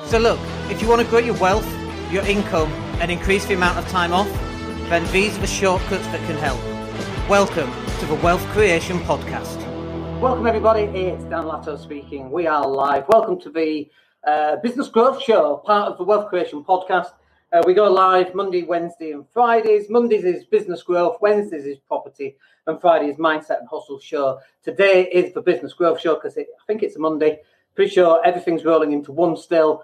So look, if you want to grow your wealth, your income, and increase the amount of time off, then these are the shortcuts that can help. Welcome to the Wealth Creation Podcast. Welcome everybody, it's Daniel Latto speaking. We are live. Welcome to the Business Growth Show, part of the Wealth Creation Podcast. We go live Monday, Wednesday and Fridays. Mondays is Business Growth, Wednesdays is Property, and Friday is Mindset and Hustle Show. Today is the Business Growth Show because I think it's a Monday. Pretty sure everything's rolling into one still.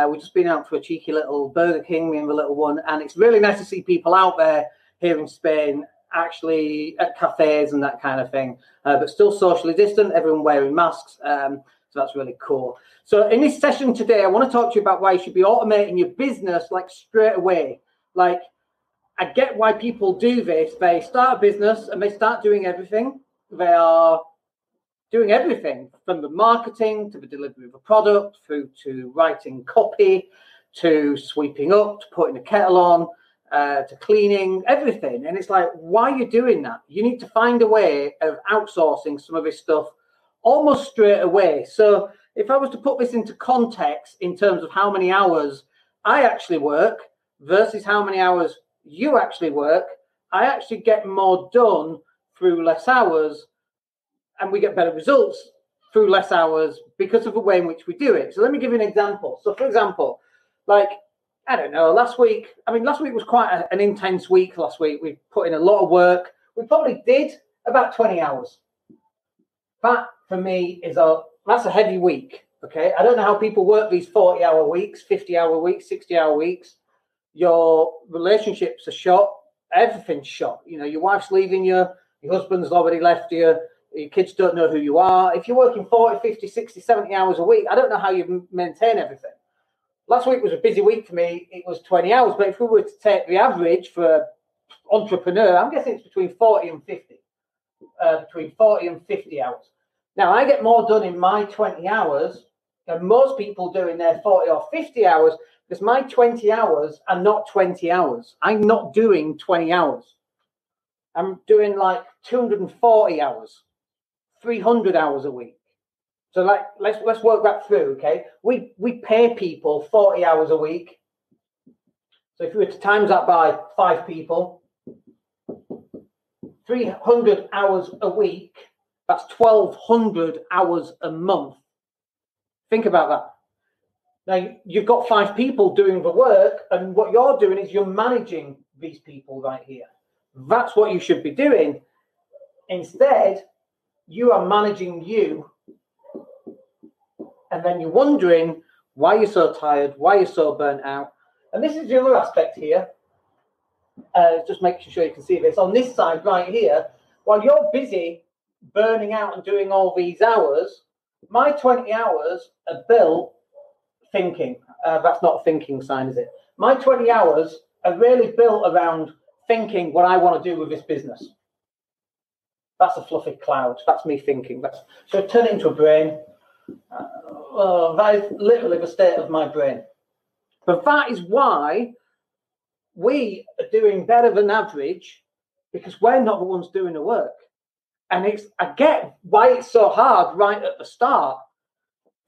We've just been out for a cheeky little Burger King, me and the little one, and it's really nice to see people out there here in Spain, actually at cafes and that kind of thing, but still socially distant, everyone wearing masks, so that's really cool. So in this session today, I want to talk to you about why you should be automating your business like straight away. Like, I get why people do this. They start a business and they start doing everything. They are doing everything from the marketing to the delivery of a product, through to writing copy, to sweeping up, to putting a kettle on, to cleaning, everything. And it's like, why are you doing that? You need to find a way of outsourcing some of this stuff almost straight away. So if I was to put this into context in terms of how many hours I actually work versus how many hours you actually work, I actually get more done through less hours, and we get better results through less hours because of the way in which we do it. So let me give you an example. So for example, like, I don't know, last week was quite an intense week last week. We put in a lot of work. We probably did about 20 hours. That for me that's a heavy week. Okay. I don't know how people work these 40-hour weeks, 50-hour weeks, 60-hour weeks. Your relationships are shot. Everything's shot. You know, your wife's leaving you. Your husband's already left you. Your kids don't know who you are. If you're working 40, 50, 60, 70 hours a week, I don't know how you maintain everything. Last week was a busy week for me. It was 20 hours. But if we were to take the average for an entrepreneur, I'm guessing it's between 40 and 50. Between 40 and 50 hours. Now, I get more done in my 20 hours than most people do in their 40 or 50 hours because my 20 hours are not 20 hours. I'm not doing 20 hours. I'm doing like 240 hours. 300 hours a week. So like let's work that through, okay? We pay people 40 hours a week. So if we were to times that by 5 people, 300 hours a week, that's 1,200 hours a month. Think about that. Now you've got 5 people doing the work, and what you're doing is you're managing these people right here. That's what you should be doing. Instead, you are managing you, and then you're wondering why you're so tired, why you're so burnt out. And this is the other aspect here. Just making sure you can see this. On this side right here, while you're busy burning out and doing all these hours, my 20 hours are built thinking. That's not a thinking sign, is it? My 20 hours are really built around thinking what I want to do with this business. That's a fluffy cloud. That's me thinking. So turn it into a brain. That is literally the state of my brain. But that is why we are doing better than average, because we're not the ones doing the work. And I get why it's so hard right at the start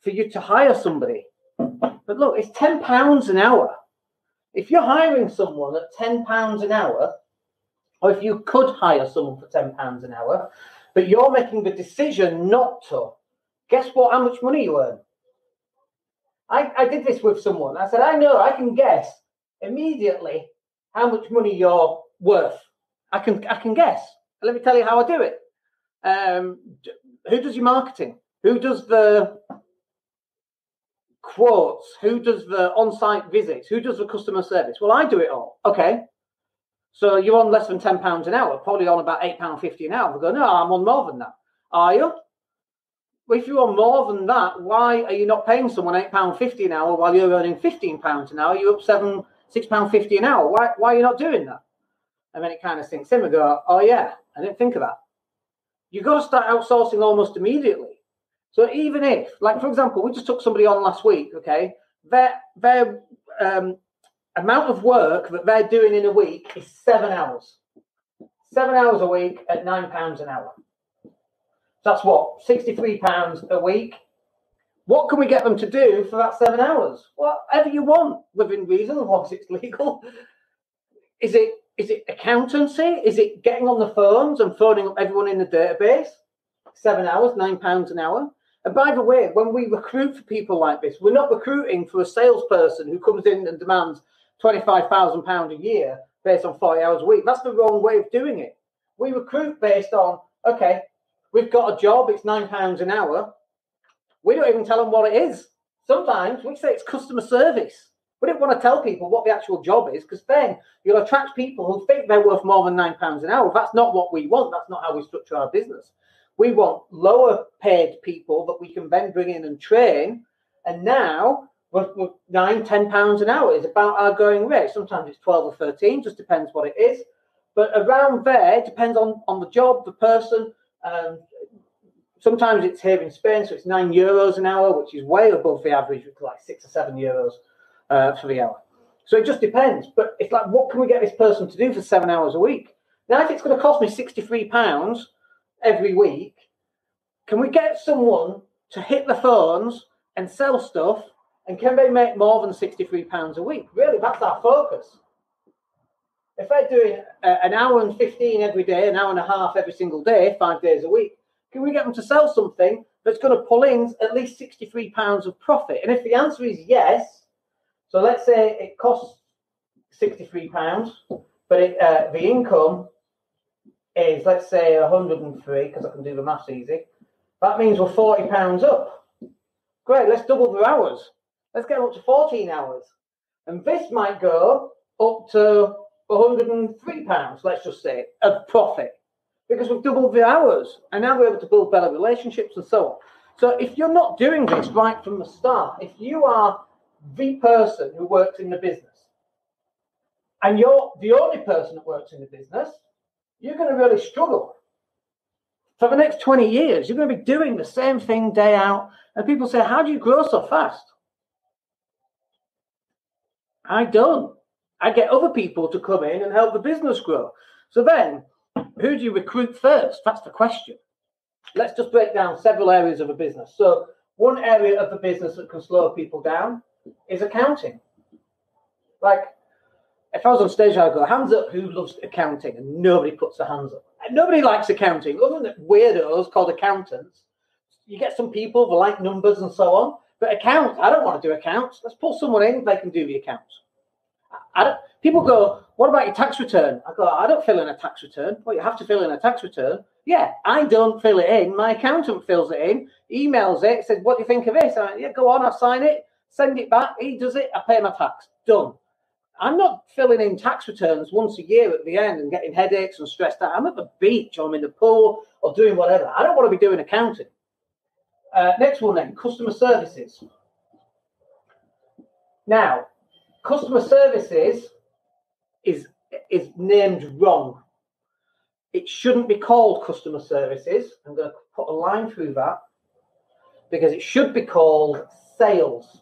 for you to hire somebody. But look, it's £10 an hour. If you're hiring someone at £10 an hour, or if you could hire someone for £10 an hour, but you're making the decision not to, guess what? How much money you earn? I did this with someone. I said, I know, I can guess immediately how much money you're worth. I can guess. Let me tell you how I do it. Who does your marketing? Who does the quotes? Who does the on-site visits? Who does the customer service? Well, I do it all. Okay. So you're on less than £10 an hour, probably on about £8.50 an hour. We go, no, I'm on more than that. Are you? Well, if you're on more than that, why are you not paying someone £8.50 an hour while you're earning £15 an hour? You're up £6.50 an hour. Why are you not doing that? And then it kind of sinks in. We go, oh yeah, I didn't think of that. You've got to start outsourcing almost immediately. So even if, like for example, we just took somebody on last week, okay, their amount of work that they're doing in a week is 7 hours. 7 hours a week at £9 an hour. So that's what, £63 a week. What can we get them to do for that 7 hours? Whatever you want, within reason, as long as it's legal. Is it accountancy? Is it getting on the phones and phoning up everyone in the database? 7 hours, £9 an hour. And by the way, when we recruit for people like this, we're not recruiting for a salesperson who comes in and demands £25,000 a year based on 40 hours a week. That's the wrong way of doing it. We recruit based on, okay, we've got a job, it's £9 an hour. We don't even tell them what it is. Sometimes we say it's customer service. We don't want to tell people what the actual job is, because then you'll attract people who think they're worth more than £9 an hour. That's not what we want. That's not how we structure our business. We want lower paid people that we can then bring in and train. And now we're £9, £10 an hour is about our going rate. Sometimes it's 12 or 13, just depends what it is. But around there, it depends on the job, the person. Sometimes it's here in Spain, so it's €9 an hour, which is way above the average, like €6 or €7 for the hour. So it just depends. But it's like, what can we get this person to do for 7 hours a week? Now, if it's going to cost me £63 every week, can we get someone to hit the phones and sell stuff, and can they make more than £63 a week? Really, that's our focus. If they're doing an hour and 15 every day, an hour and a half every single day, 5 days a week, can we get them to sell something that's going to pull in at least £63 of profit? And if the answer is yes, so let's say it costs £63, but the income is, let's say, 103, because I can do the maths easy. That means we're £40 up. Great, let's double the hours. Let's get up to 14 hours. And this might go up to £103, let's just say, of profit, because we've doubled the hours. And now we're able to build better relationships and so on. So if you're not doing this right from the start, if you are the person who works in the business, and you're the only person that works in the business, you're going to really struggle. For the next 20 years, you're going to be doing the same thing day out. And people say, how do you grow so fast? I don't. I get other people to come in and help the business grow. So then, who do you recruit first? That's the question. Let's just break down several areas of a business. So one area of the business that can slow people down is accounting. Like, if I was on stage, I'd go, hands up who loves accounting, and nobody puts their hands up. And nobody likes accounting, other than weirdos called accountants. You get some people that like numbers and so on, but accounts, I don't want to do accounts. Let's pull someone in, they can do the accounts. People go, what about your tax return? I go, I don't fill in a tax return. Well, you have to fill in a tax return. Yeah, I don't fill it in. My accountant fills it in, emails it, says, what do you think of this? Yeah, go on, I'll sign it, send it back. He does it, I pay my tax. Done. I'm not filling in tax returns once a year at the end and getting headaches and stressed out. I'm at the beach or I'm in the pool or doing whatever. I don't want to be doing accounting. Next one then, customer services. Now, customer services is named wrong. It shouldn't be called customer services. I'm going to put a line through that because it should be called sales.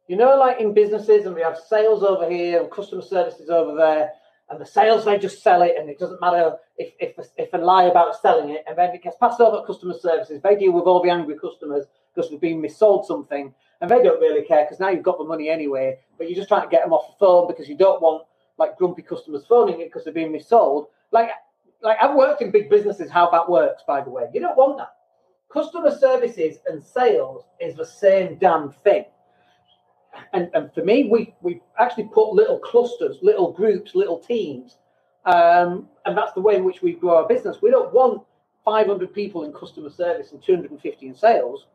You know, like in businesses, and we have sales over here and customer services over there, and the sales, they just sell it, and it doesn't matter if they lie about selling it, and then it gets passed over to customer services. They deal with all the angry customers because they've been missold something, and they don't really care because now you've got the money anyway, but you're just trying to get them off the phone because you don't want like grumpy customers phoning it because they're being missold. Like I've worked in big businesses, how that works, by the way. You don't want that. Customer services and sales is the same damn thing. And for me, we actually put little clusters, little groups, little teams. And that's the way in which we grow our business. We don't want 500 people in customer service and 250 in sales.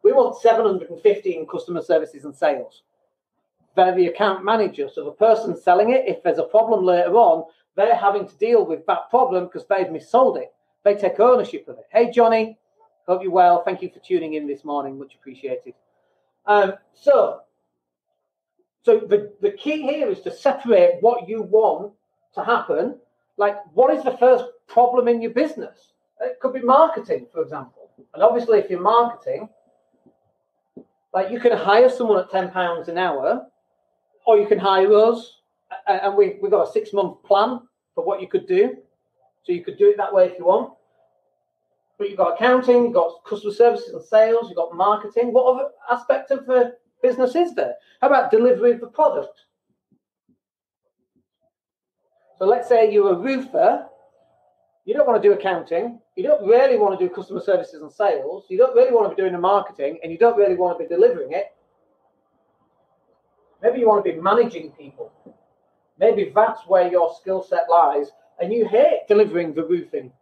We want 750 in customer services and sales. They're the account manager. So the person selling it, if there's a problem later on, they're having to deal with that problem because they've missold it. They take ownership of it. Hey, Johnny, hope you're well. Thank you for tuning in this morning. Much appreciated. So the key here is to separate what you want to happen. Like, what is the first problem in your business? It could be marketing, for example. And obviously, if you're marketing, like you can hire someone at £10 an hour, or you can hire us, and we've got a 6-month plan for what you could do. So you could do it that way if you want. But you've got accounting, you've got customer services and sales, you've got marketing. What other aspect of the business is there? How about delivery of the product? So let's say you're a roofer. You don't want to do accounting. You don't really want to do customer services and sales. You don't really want to be doing the marketing, and you don't really want to be delivering it. Maybe you want to be managing people. Maybe that's where your skill set lies, and you hate delivering the roofing.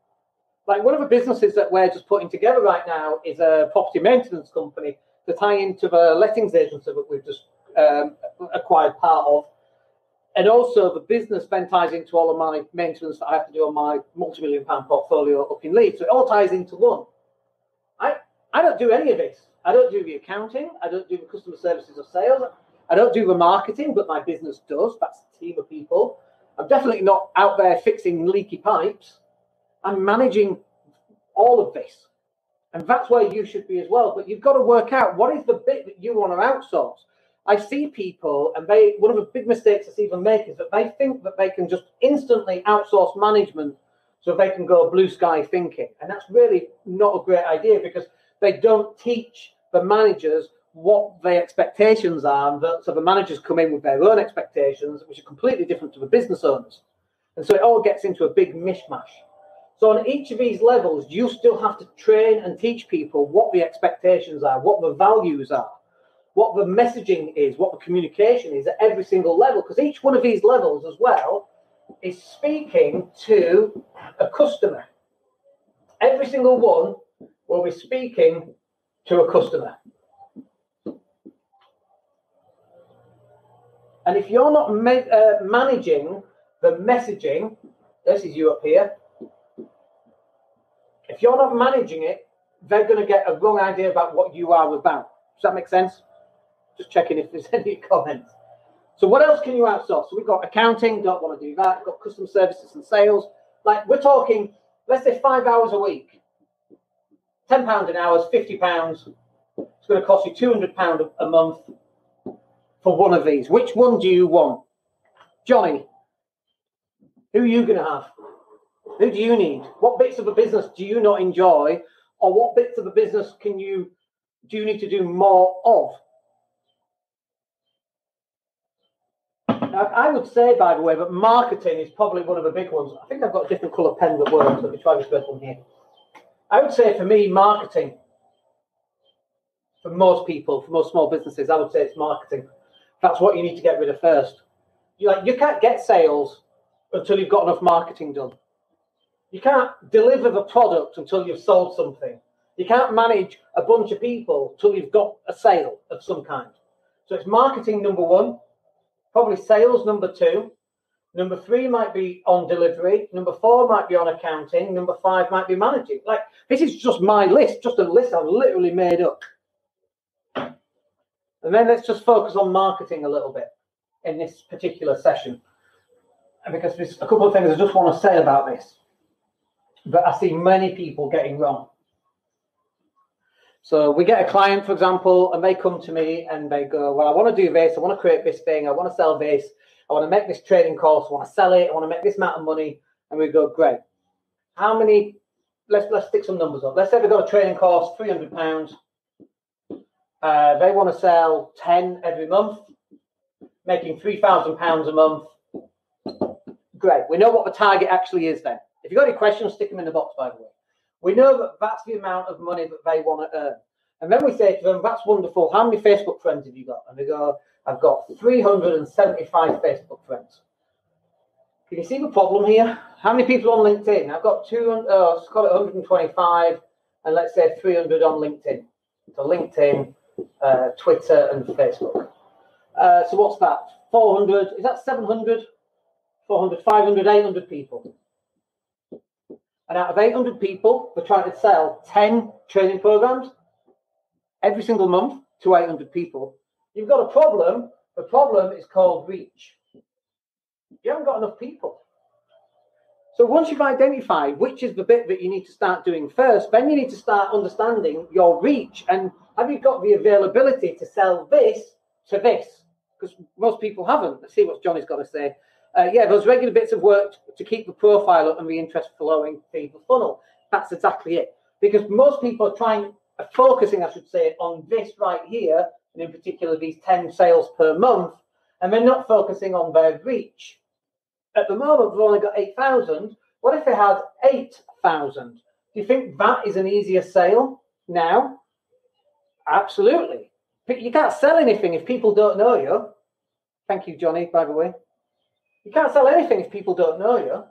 Like one of the businesses that we're just putting together right now is a property maintenance company to tie into the lettings agency that we've just acquired part of. And also the business then ties into all of my maintenance that I have to do on my multi-million-pound portfolio up in Leeds. So it all ties into one. I don't do any of this. I don't do the accounting. I don't do the customer services or sales. I don't do the marketing, but my business does. That's a team of people. I'm definitely not out there fixing leaky pipes. I'm managing all of this. And that's where you should be as well. But you've got to work out what is the bit that you want to outsource. I see people, and one of the big mistakes I see them make is that they think that they can just instantly outsource management so they can go blue sky thinking. And that's really not a great idea because they don't teach the managers what their expectations are. So the managers come in with their own expectations, which are completely different to the business owners. And so it all gets into a big mishmash. So on each of these levels, you still have to train and teach people what the expectations are, what the values are, what the messaging is, what the communication is at every single level. Because each one of these levels as well is speaking to a customer. Every single one will be speaking to a customer. And if you're not managing the messaging, this is you up here. If you're not managing it, they're going to get a wrong idea about what you are about. Does that make sense? Just checking if there's any comments. So what else can you outsource? So we've got accounting, don't want to do that. We've got customer services and sales. Like we're talking, let's say 5 hours a week. £10 an hour is £50. It's going to cost you £200 a month for one of these. Which one do you want? Johnny, who are you going to have? Who do you need? What bits of the business do you not enjoy? Or what bits of the business do you need to do more of? Now, I would say, by the way, that marketing is probably one of the big ones. I think I've got a different colour pen that works. Let me try this red one here. I would say for me, marketing, for most people, for most small businesses, I would say it's marketing. That's what you need to get rid of first. You can't get sales until you've got enough marketing done. You can't deliver the product until you've sold something. You can't manage a bunch of people until you've got a sale of some kind. So it's marketing number one, probably sales number two. Number three might be on delivery. Number four might be on accounting. Number five might be managing. Like, this is just my list, just a list I've literally made up. And then let's just focus on marketing a little bit in this particular session. And because there's a couple of things I just want to say about this that I see many people getting wrong. So we get a client, for example, and they come to me and they go, well, I want to do this. I want to create this thing. I want to sell this. I want to make this trading course. I want to sell it. I want to make this amount of money. And we go, great. How many? Let's stick some numbers up. Let's say they've got a trading course, £300. They want to sell 10 every month, making £3,000 a month. Great. We know what the target actually is then. If you've got any questions, stick them in the box, by the way. We know that that's the amount of money that they want to earn. And then we say to them, that's wonderful. How many Facebook friends have you got? And they go, I've got 375 Facebook friends. Can you see the problem here? How many people on LinkedIn? I've got 125, and let's say 300 on LinkedIn. So LinkedIn, Twitter, and Facebook. So what's that? 400, is that 700? 400, 500, 800 people. And out of 800 people, we're trying to sell 10 training programs every single month to 800 people. You've got a problem. The problem is called reach. You haven't got enough people. So once you've identified which is the bit that you need to start doing first, then you need to start understanding your reach and have you got the availability to sell this to this? Because most people haven't. Let's see what Johnny's got to say. Yeah, those regular bits of work to keep the profile up and the interest flowing feed the funnel. That's exactly it. because most people are focusing, I should say, on this right here, and in particular these 10 sales per month, and they're not focusing on their reach. At the moment, we've only got 8,000. What if they had 8,000? Do you think that is an easier sale now? Absolutely. You can't sell anything if people don't know you. Thank you, Johnny, by the way. You can't sell anything if people don't know you.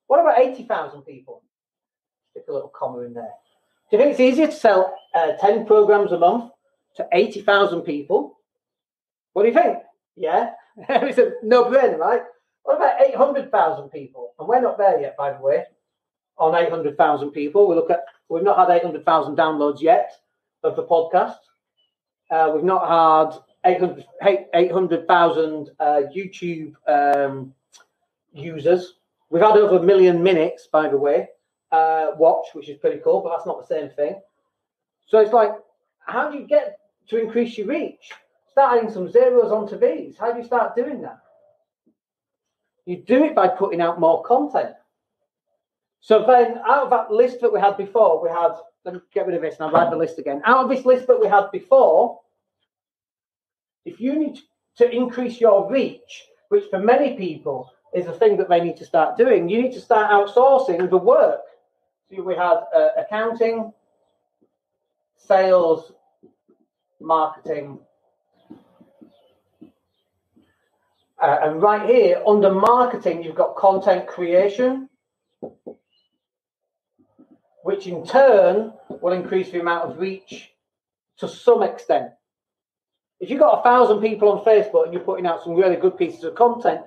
What about 80,000 people? Stick a little comma in there. Do you think it's easier to sell 10 programs a month to 80,000 people? What do you think? Yeah? It's a no-brainer, right? What about 800,000 people? And we're not there yet, by the way, on 800,000 people. We've not had 800,000 downloads yet of the podcast. We've not had 800,000 YouTube users. We've had over 1 million minutes, by the way, watch, which is pretty cool, but that's not the same thing. So it's like, how do you get to increase your reach? Start adding some zeros onto these. How do you start doing that? You do it by putting out more content. So then out of that list that we had before, let me get rid of this and I'll write the list again. Out of this list that we had before, if you need to increase your reach, which for many people is the thing that they need to start doing, you need to start outsourcing the work. So we had accounting, sales, marketing, and right here under marketing, you've got content creation, which in turn will increase the amount of reach to some extent. If you've got 1,000 people on Facebook and you're putting out some really good pieces of content,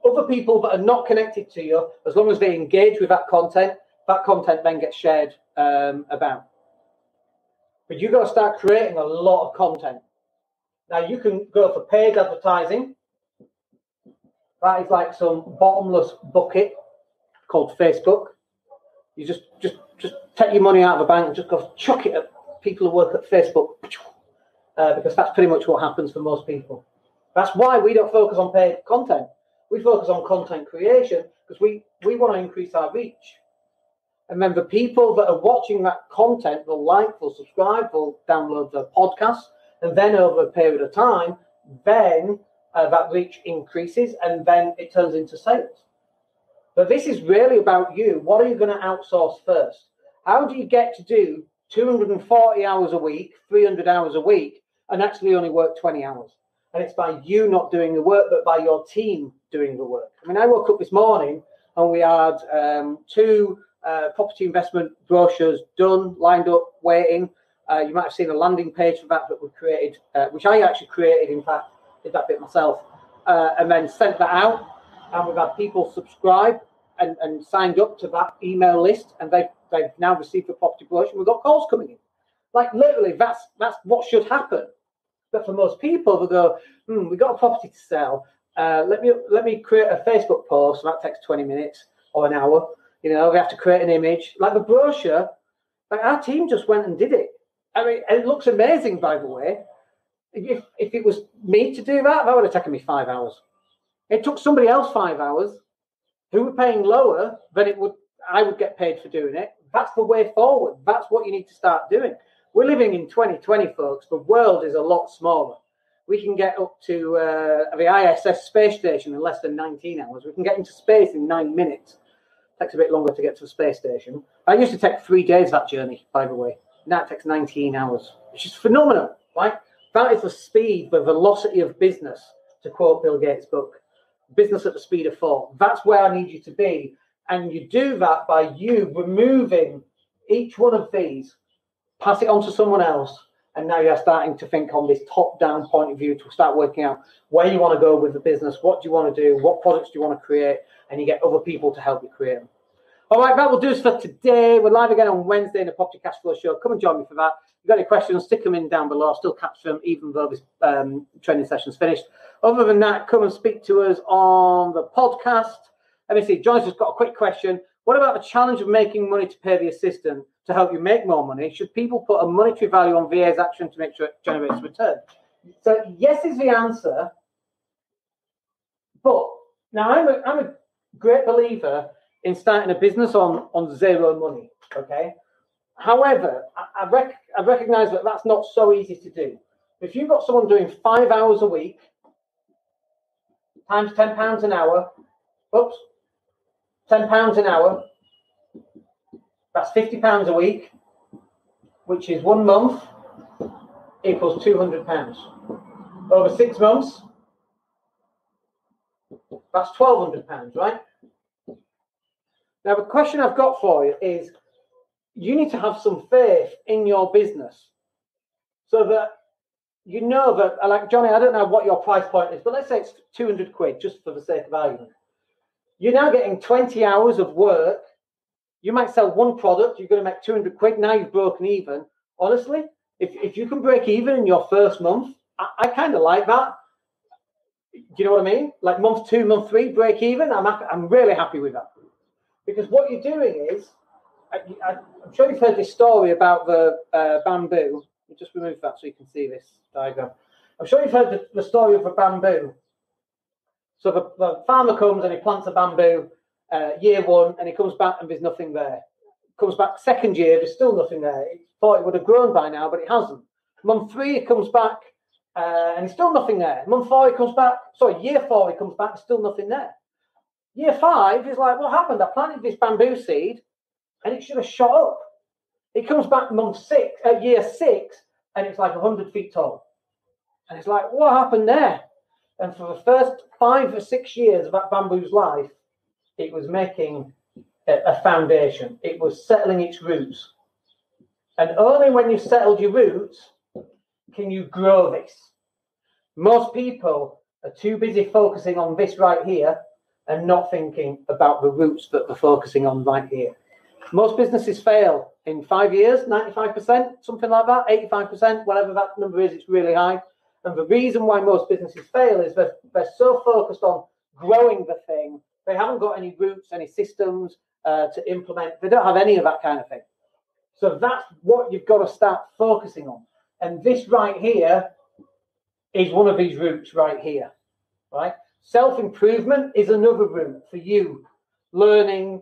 other people that are not connected to you, as long as they engage with that content then gets shared about. But you've got to start creating a lot of content. Now, you can go for paid advertising. That is like some bottomless bucket called Facebook. You just take your money out of the bank and just go chuck it at people who work at Facebook, because that's pretty much what happens for most people. That's why we don't focus on paid content. We focus on content creation because we want to increase our reach. And then the people that are watching that content will like, will subscribe, will download the podcast, and then over a period of time, then that reach increases and then it turns into sales. But this is really about you. What are you going to outsource first? How do you get to do 240 hours a week, 300 hours a week, and actually only work 20 hours? And it's by you not doing the work, but by your team doing the work. I mean, I woke up this morning and we had 2 property investment brochures done, lined up, waiting. You might have seen a landing page for that we created, which I actually created, in fact, did that bit myself, and then sent that out. And we've had people subscribe and signed up to that email list, and they've now received the property brochure. We've got calls coming in. Like literally, that's what should happen. But for most people, they go, we've got a property to sell. Let me create a Facebook post. That takes 20 minutes or an hour. We have to create an image. Like the brochure, like our team just went and did it. I mean, it looks amazing, by the way. If it was me to do that would have taken me 5 hours. It took somebody else 5 hours who were paying lower than I would get paid for doing it. That's the way forward. That's what you need to start doing. We're living in 2020, folks. The world is a lot smaller. We can get up to the ISS space station in less than 19 hours. We can get into space in 9 minutes. It takes a bit longer to get to the space station. I used to take 3 days that journey, by the way. Now it takes 19 hours, which is phenomenal, right? That is the speed, the velocity of business, to quote Bill Gates' book, Business at the Speed of Thought. That's where I need you to be. And you do that by you removing each one of these, pass it on to someone else, and now you're starting to think on this top-down point of view to start working out where you want to go with the business, what do you want to do, what products do you want to create, and you get other people to help you create them. All right, that will do us for today. We're live again on Wednesday in the Property Cashflow Show. Come and join me for that. If you've got any questions, stick them in down below. I'll still capture them even though this training session's finished. Other than that, come and speak to us on the podcast. Let me see, John's just got a quick question. What about the challenge of making money to pay the assistant to help you make more money? Should people put a monetary value on VA's action to make sure it generates a return? So yes is the answer. But now I'm a great believer in starting a business on zero money, okay? However, I recognise that that's not so easy to do. If you've got someone doing 5 hours a week, times £10 an hour, £10 an hour, that's £50 a week, which is 1 month, equals £200. Over 6 months, that's £1,200, right? Now, the question I've got for you is, you need to have some faith in your business so that you know that, like Johnny, I don't know what your price point is, but let's say it's 200 quid, just for the sake of argument. You're now getting 20 hours of work. You might sell one product, you're going to make 200 quid, now you've broken even. Honestly, if you can break even in your first month, I kind of like that. Do you know what I mean? Like month 2, month 3, break even, I'm really happy with that. Because what you're doing is, I'm sure you've heard this story about the bamboo. We'll just remove that so you can see this diagram. I'm sure you've heard the story of the bamboo. So the farmer comes and he plants a bamboo year 1, and he comes back and there's nothing there. Comes back second year, there's still nothing there. He thought it would have grown by now, but it hasn't. Month 3, he comes back and there's still nothing there. Month 4, he comes back. Sorry, year 4, he comes back, there's still nothing there. Year 5, he's like, what happened? I planted this bamboo seed and it should have shot up. He comes back year 6, and it's like 100 feet tall. And it's like, what happened there? And for the first 5 or 6 years of that bamboo's life, it was making a foundation. It was settling its roots. And only when you've settled your roots can you grow this. Most people are too busy focusing on this right here and not thinking about the roots that they're focusing on right here. Most businesses fail in 5 years, 95%, something like that, 85%, whatever that number is, it's really high. And the reason why most businesses fail is that they're so focused on growing the thing, they haven't got any roots, any systems to implement. They don't have any of that kind of thing. So that's what you've got to start focusing on. And this right here is one of these roots right here, right? Self-improvement is another route for you. Learning,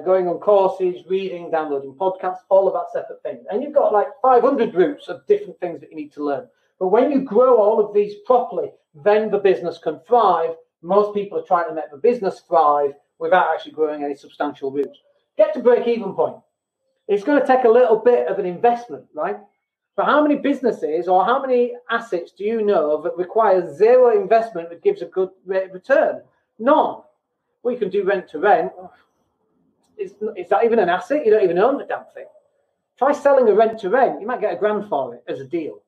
going on courses, reading, downloading podcasts, all of that separate things. And you've got like 500 routes of different things that you need to learn. But when you grow all of these properly, then the business can thrive. Most people are trying to make the business thrive without actually growing any substantial roots. Get to break-even point. It's going to take a little bit of an investment, right? But how many businesses or how many assets do you know that requires zero investment that gives a good rate of return? None. Well, you can do rent to rent. Is that even an asset? You don't even own the damn thing. Try selling a rent to rent. You might get £1,000 for it as a deal.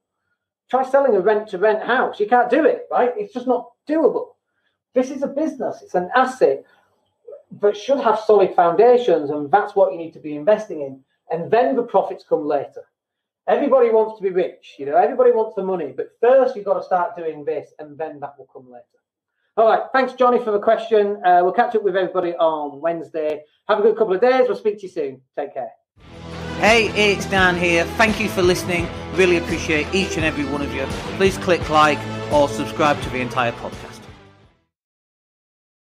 Try selling a rent to rent house. You can't do it, right? It's just not doable. This is a business. It's an asset that should have solid foundations, and that's what you need to be investing in. And then the profits come later. Everybody wants to be rich, everybody wants the money, but first you've got to start doing this, and then that will come later. All right, thanks, Johnny, for the question. We'll catch up with everybody on Wednesday. Have a good couple of days. We'll speak to you soon. Take care. Hey, it's Dan here. Thank you for listening. Really appreciate each and every one of you. Please click like or subscribe to the entire podcast.